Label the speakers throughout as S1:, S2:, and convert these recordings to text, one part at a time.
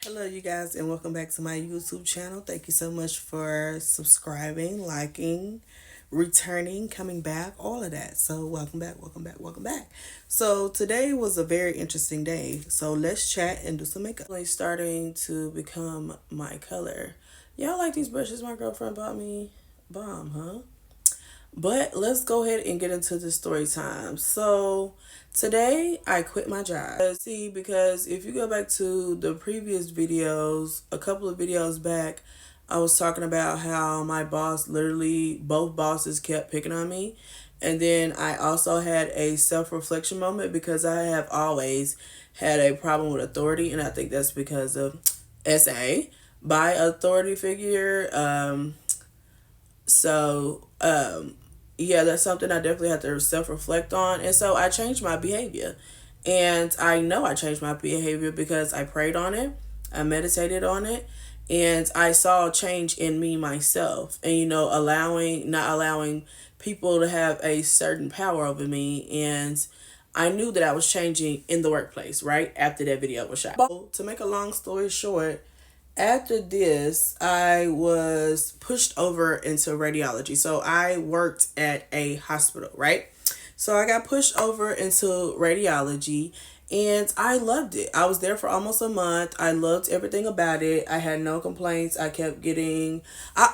S1: Hello, you guys, and welcome back to my YouTube channel. Thank you so much for subscribing, liking, returning, coming back, all of that. So, welcome back, welcome back, welcome back. So, today was a very interesting day. So, let's chat and do some makeup. Like starting to become my color. Y'all like these brushes my girlfriend bought me? Bomb, huh? But let's go ahead and get into the story time. So today I quit my job. See, because if you go back to the previous videos, a couple of videos back, I was talking about how my boss, literally both bosses, kept picking on me. And then I also had a self-reflection moment because I have always had a problem with authority, and I think that's because of SA by authority figure. So yeah, that's something I definitely have to self reflect on. And so I changed my behavior. And I know I changed my behavior because I prayed on it, I meditated on it, and I saw change in me myself. And not allowing people to have a certain power over me. And I knew that I was changing in the workplace, right? After that video was shot. But to make a long story short, after this, I was pushed over into radiology. So I worked at a hospital, right? So I got pushed over into radiology and I loved it. I was there for almost a month. I loved everything about it. I had no complaints. I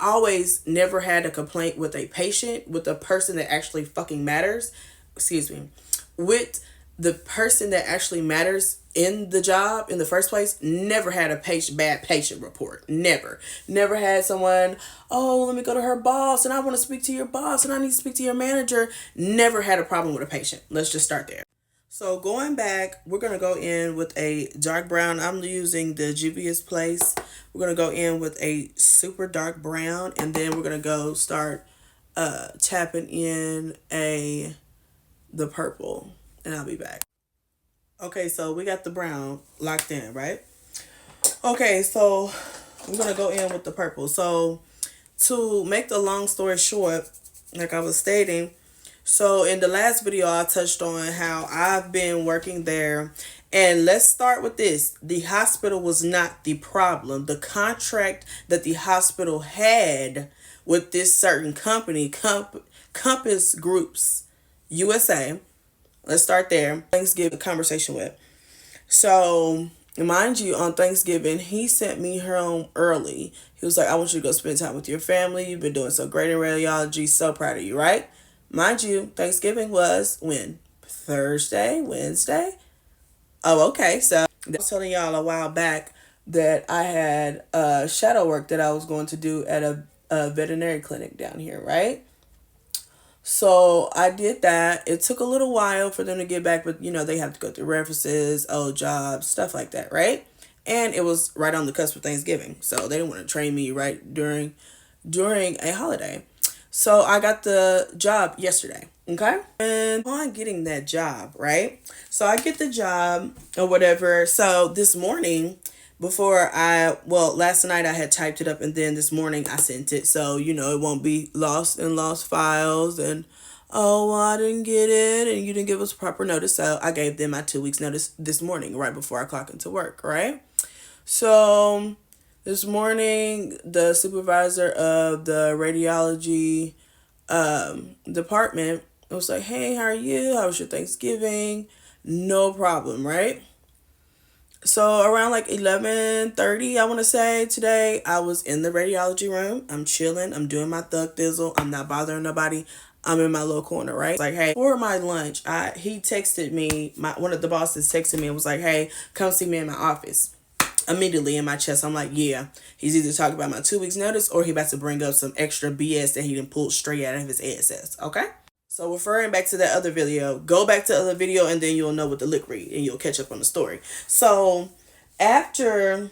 S1: always never had a complaint with a patient, with a person that actually fucking matters. Excuse me. With the person that actually matters in the job in the first place. Never had a bad patient report. Never had someone, oh, let me go to her boss and I want to speak to your boss and I need to speak to your manager. Never had a problem with a patient. Let's just start there. So going back, we're going to go in with a dark brown. I'm using the Juvia's Place. We're going to go in with a super dark brown, and then we're going to go start tapping in the purple, and I'll be back. Okay, so we got the brown locked in, right? Okay, so we're going to go in with the purple. So to make the long story short, like I was stating, so in the last video, I touched on how I've been working there. And let's start with this. The hospital was not the problem. The contract that the hospital had with this certain company, Compass Groups USA. Let's start there. Thanksgiving conversation with. So, mind you, on Thanksgiving, he sent me home early. He was like, I want you to go spend time with your family. You've been doing so great in radiology. So proud of you, right? Mind you, Thanksgiving was when? Thursday? Wednesday? Oh, okay. So, I was telling y'all a while back that I had shadow work that I was going to do at a veterinary clinic down here, right? So I did that. It took a little while for them to get back, but they have to go through references, old jobs, stuff like that, right? And it was right on the cusp of Thanksgiving. So they didn't want to train me right during a holiday. So I got the job yesterday. Okay. And on getting that job, right? So I get the job or whatever. So this morning, last night I had typed it up and then this morning I sent it. So, it won't be lost in lost files and, oh, well, I didn't get it and you didn't give us proper notice. So I gave them my 2 weeks notice this morning, right before I clock into work, right? So this morning, the supervisor of the radiology department was like, hey, how are you? How was your Thanksgiving? No problem, right? So around like 11:30, I want to say today, I was in the radiology room. I'm chilling. I'm doing my thug thizzle. I'm not bothering nobody. I'm in my little corner, right? Like, hey, for my lunch, he texted me. One of the bosses texted me and was like, hey, come see me in my office. Immediately in my chest, I'm like, yeah, he's either talking about my 2 weeks notice or he about to bring up some extra BS that he didn't pull straight out of his ass. Okay? So referring back to that other video, go back to the other video and then you'll know what the lick read and you'll catch up on the story. So after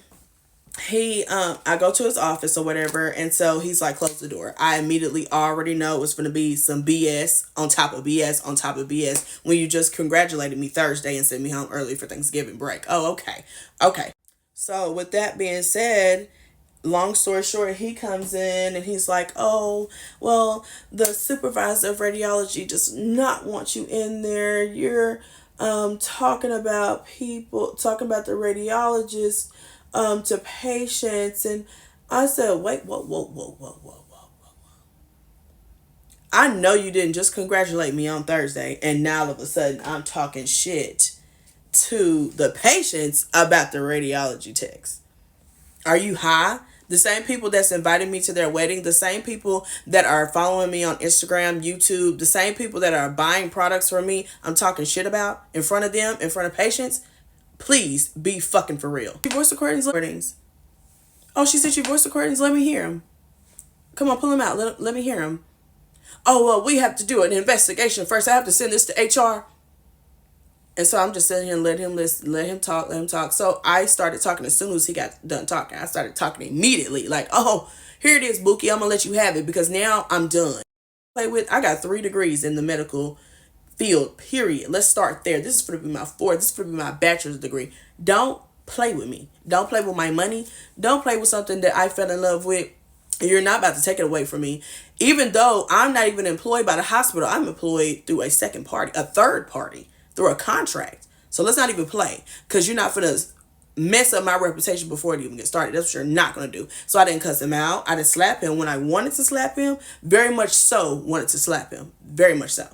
S1: I go to his office or whatever, and so he's like, close the door. I immediately already know it was going to be some BS on top of BS on top of BS when you just congratulated me Thursday and sent me home early for Thanksgiving break. Oh, okay. Okay. So with that being said, long story short, he comes in and he's like, oh, well, the supervisor of radiology does not want you in there. You're talking about the radiologist to patients. And I said, wait, whoa, whoa, whoa, whoa, whoa, whoa. I know you didn't just congratulate me on Thursday, and now all of a sudden I'm talking shit to the patients about the radiology techs. Are you high? The same people that's invited me to their wedding, the same people that are following me on Instagram, YouTube, the same people that are buying products from me, I'm talking shit about in front of them, in front of patients. Please be fucking for real. Your voice recordings. Oh, she said your voice recordings. Let me hear them. Come on, pull them out. Let me hear them. Oh, well, we have to do an investigation first. I have to send this to HR. And so I'm just sitting here and let him talk. So I started talking as soon as he got done talking. I started talking immediately. Like, oh, here it is, Bookie. I'm going to let you have it because now I'm done. I got 3 degrees in the medical field, period. Let's start there. This is going to be my 4th. This is going to be my bachelor's degree. Don't play with me. Don't play with my money. Don't play with something that I fell in love with. You're not about to take it away from me. Even though I'm not even employed by the hospital, I'm employed through a third party, through a contract. So let's not even play, because you're not going to mess up my reputation before it even gets started. That's what you're not going to do. So I didn't cuss him out. I didn't slap him when I wanted to slap him. Very much so wanted to slap him. Very much so.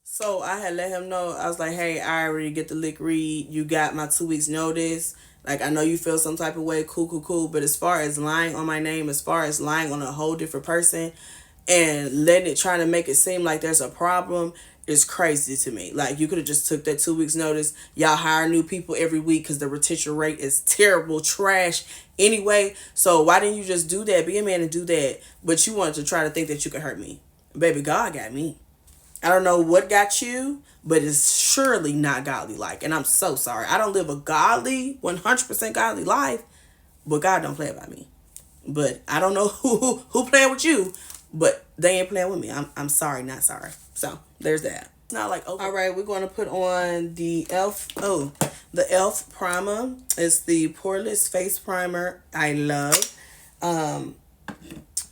S1: So I had let him know. I was like, hey, I already get the lick read. You got my 2 weeks notice. Like, I know you feel some type of way. Cool. But as far as lying on my name, as far as lying on a whole different person and trying to make it seem like there's a problem, is crazy to me. Like, you could have just took that 2 weeks notice. Y'all hire new people every week because the retention rate is terrible, trash anyway. So why didn't you just do that? Be a man and do that. But you wanted to try to think that you could hurt me. Baby, God got me. I don't know what got you, but it's surely not godly like. And I'm so sorry. I don't live a godly, 100% godly life, but God don't play about me. But I don't know who playing with you, but they ain't playing with me. I'm sorry, not sorry. So there's that. It's not like, all right, we're going to put on the the e.l.f. primer. It's the poreless face primer I love.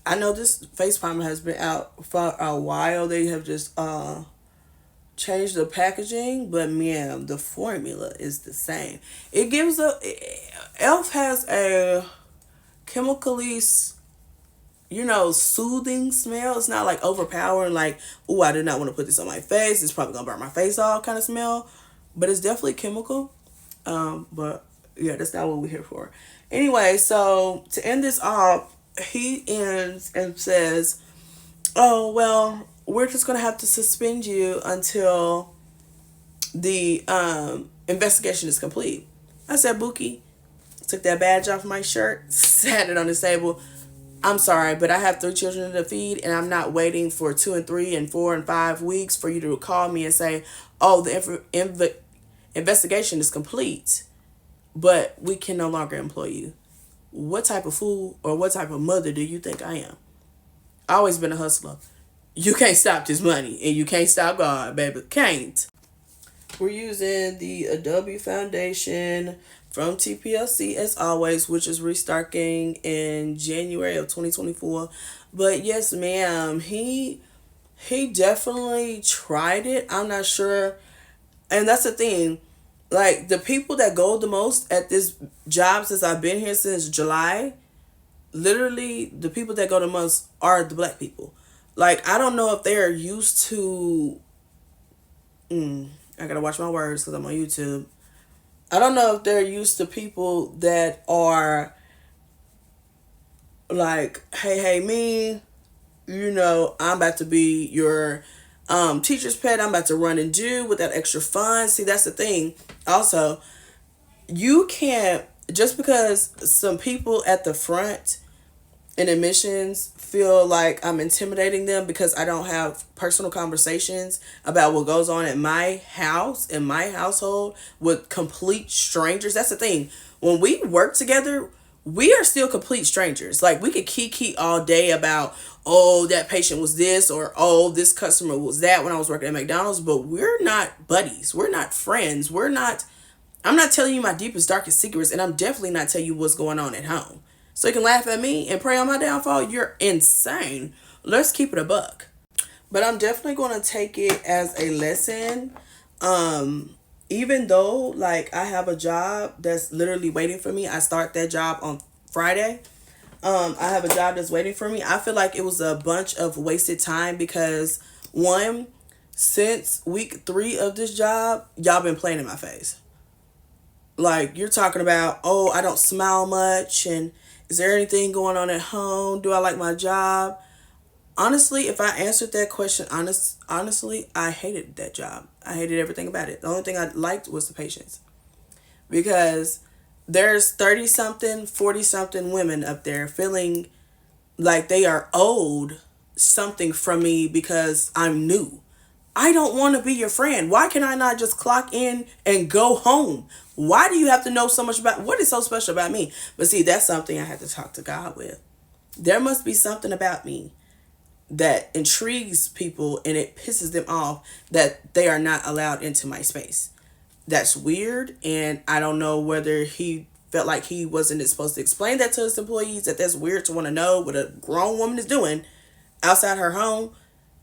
S1: I know this face primer has been out for a while. They have just changed the packaging, but man, the formula is the same. It gives e.l.f. has a chemically, soothing smell. It's not like overpowering, like, oh, I do not want to put this on my face. It's probably gonna burn my face off kind of smell. But it's definitely chemical. But yeah, that's not what we're here for. Anyway, so to end this off, he ends and says, oh, well, we're just going to have to suspend you until the investigation is complete. I said, Bookie, took that badge off my shirt, sat it on the table. I'm sorry, but I have 3 children to feed, and I'm not waiting for 2 and 3 and 4 and 5 weeks for you to call me and say, oh, the investigation is complete, but we can no longer employ you. What type of fool or what type of mother do you think I am? I always been a hustler. You can't stop this money, and you can't stop God, baby. Can't. We're using the Adobe Foundation from TPLC as always, which is restarting in January of 2024. But yes, ma'am, he definitely tried it. I'm not sure. And that's the thing. Like, the people that go the most at this job since I've been here since July, literally the people that go the most are the black people. Like, I don't know if they're used to, I gotta watch my words because I'm on YouTube. I don't know if they're used to people that are like, hey, me, I'm about to be your teacher's pet. I'm about to run and do with that extra fun. See, that's the thing. Also, you can't, just because some people at the front in admissions feel like I'm intimidating them because I don't have personal conversations about what goes on in my house, in my household, with complete strangers. That's the thing. When we work together, we are still complete strangers. Like, we could kiki all day about, oh, that patient was this, or oh, this customer was that when I was working at McDonald's, but we're not buddies. We're not friends. I'm not telling you my deepest, darkest secrets, and I'm definitely not telling you what's going on at home. So you can laugh at me and pray on my downfall? You're insane. Let's keep it a buck. But I'm definitely going to take it as a lesson. even though like I have a job that's literally waiting for me, I start that job on Friday. I have a job that's waiting for me. I feel like it was a bunch of wasted time because one, since week 3 of this job, y'all been playing in my face. Like you're talking about, oh, I don't smile much, and is there anything going on at home? Do I like my job? Honestly, if I answered that question honestly, I hated that job. I hated everything about it. The only thing I liked was the patients. Because there's 30 something, 40 something women up there feeling like they are owed something from me because I'm new. I don't want to be your friend. Why can I not just clock in and go home? Why do you have to know so much about what is so special about me? But see, that's something I had to talk to God with. There must be something about me that intrigues people and it pisses them off that they are not allowed into my space. That's weird, and I don't know whether he felt like he wasn't supposed to explain that to his employees, that that's weird to want to know what a grown woman is doing outside her home,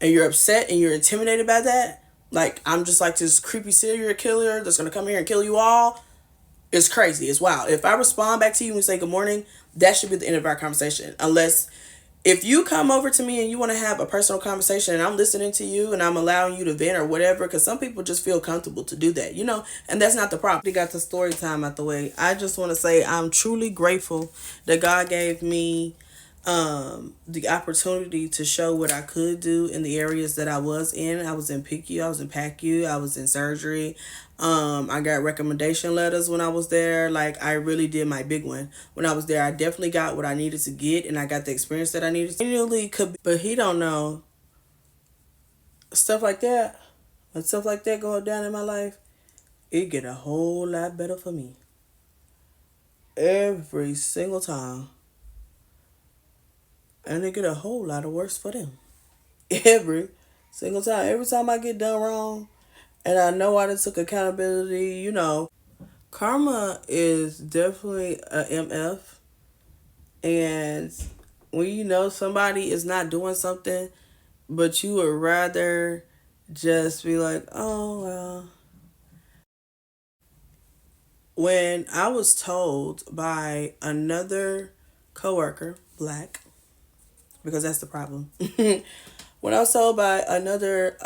S1: and you're upset and you're intimidated by that. Like, I'm just like this creepy serial killer that's gonna come here and kill you all. It's crazy. It's wild. If I respond back to you and say good morning, that should be the end of our conversation. Unless if you come over to me and you want to have a personal conversation and I'm listening to you and I'm allowing you to vent or whatever, because some people just feel comfortable to do that, and that's not the problem. We got the story time out the way. I just want to say I'm truly grateful that God gave me the opportunity to show what I could do in the areas that I was in. I was in PICU, I was in PACU, I was in surgery. I got recommendation letters when I was there. Like, I really did my big one when I was there. I definitely got what I needed to get, and I got the experience that I needed. Really could be, but he don't know stuff like that. When stuff like that going down in my life, it get a whole lot better for me every single time, and it get a whole lot of worse for them every single time. Every time I get done wrong, and I know I done took accountability, karma is definitely a MF. And when you know somebody is not doing something, but you would rather just be like, oh, well. When I was told by another coworker, black, because that's the problem. When I was told by another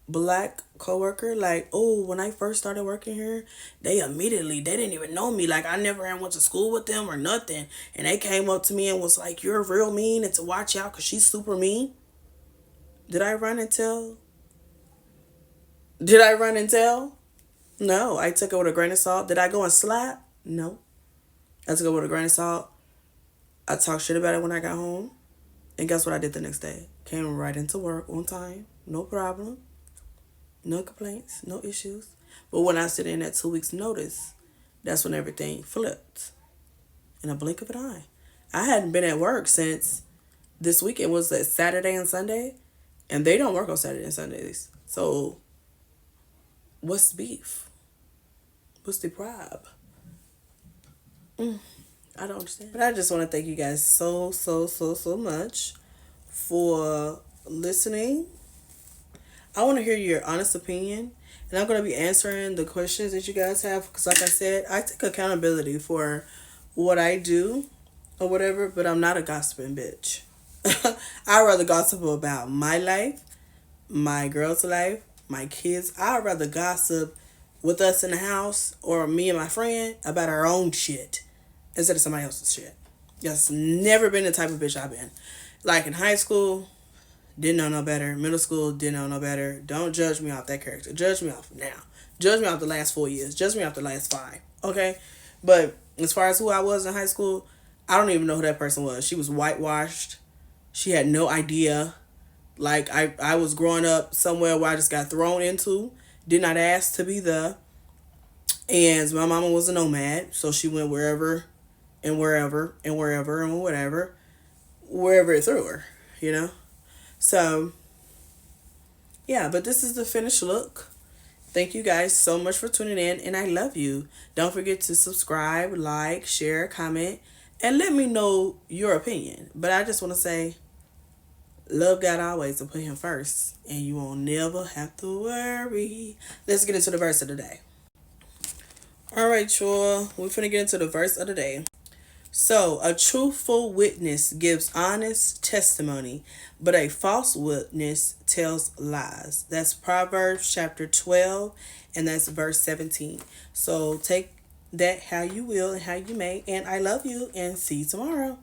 S1: black coworker, like, oh, when I first started working here, they didn't even know me. Like, I never had went to school with them or nothing. And they came up to me and was like, you're real mean and to watch out because she's super mean. Did I run and tell? Did I run and tell? No, I took it with a grain of salt. Did I go and slap? No. I took it with a grain of salt. I talked shit about it when I got home. And guess what I did the next day? Came right into work on time. No problem. No complaints. No issues. But when I sit in that 2 weeks notice, that's when everything flipped. In a blink of an eye. I hadn't been at work since this weekend was Saturday and Sunday. And they don't work on Saturday and Sundays. So, what's beef? What's the problem? I don't understand. But I just want to thank you guys so, so, so, so much for listening. I want to hear your honest opinion. And I'm going to be answering the questions that you guys have. Because like I said, I take accountability for what I do or whatever. But I'm not a gossiping bitch. I'd rather gossip about my life, my girl's life, my kids. I'd rather gossip with us in the house or me and my friend about our own shit instead of somebody else's shit. That's never been the type of bitch I've been. Like in high school, didn't know no better. Middle school, didn't know no better. Don't judge me off that character. Judge me off now. Judge me off the last 4 years. Judge me off the last 5. Okay? But as far as who I was in high school, I don't even know who that person was. She was whitewashed. She had no idea. Like, I was growing up somewhere where I just got thrown into. Did not ask to be there. And my mama was a nomad. So she went wherever and wherever and wherever and whatever. Wherever it threw her, So, yeah, but this is the finished look. Thank you guys so much for tuning in, and I love you. Don't forget to subscribe, like, share, comment, and let me know your opinion. But I just want to say, love God always and put him first, and you won't never have to worry. Let's get into the verse of the day. All right, y'all. We're finna get into the verse of the day. So, a truthful witness gives honest testimony, but a false witness tells lies. That's Proverbs chapter 12, and that's verse 17. So, take that how you will and how you may. And I love you, and see you tomorrow.